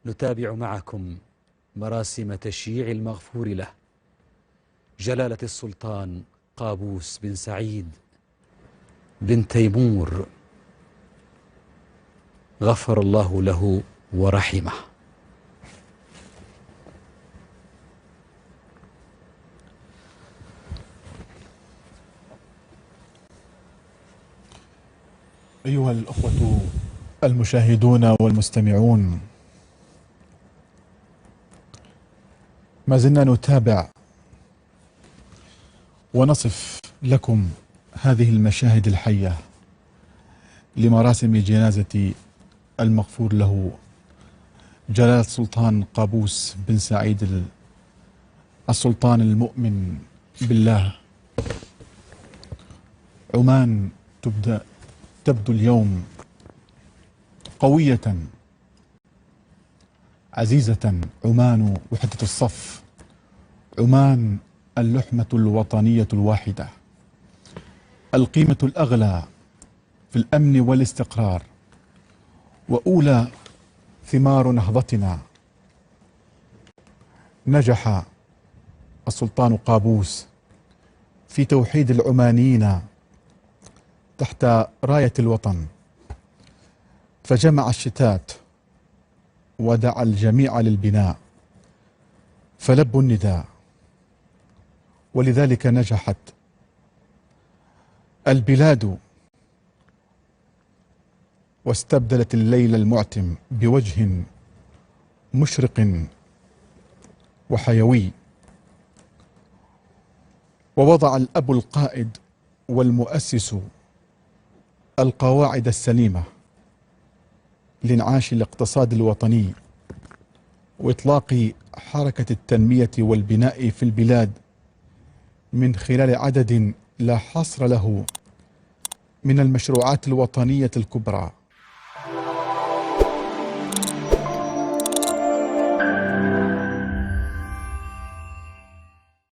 نتابع معكم مراسم تشييع المغفور له جلالة السلطان قابوس بن سعيد بن تيمور، غفر الله له ورحمه. أيها الأخوة المشاهدون والمستمعون، ما زلنا نتابع ونصف لكم هذه المشاهد الحية لمراسم جنازة المغفور له جلالة السلطان قابوس بن سعيد السلطان المؤمن بالله. عمان تبدو اليوم قوية عزيزة. عمان وحدة الصف، عمان اللحمة الوطنية الواحدة، القيمة الأغلى في الأمن والاستقرار، وأولى ثمار نهضتنا. نجح السلطان قابوس في توحيد العمانيين تحت راية الوطن، فجمع الشتات ودعا الجميع للبناء، فلبوا النداء، ولذلك نجحت البلاد واستبدلت الليل المعتم بوجه مشرق وحيوي. ووضع الأب القائد والمؤسس القواعد السليمة لانعاش الاقتصاد الوطني وإطلاق حركة التنمية والبناء في البلاد من خلال عدد لا حصر له من المشروعات الوطنية الكبرى.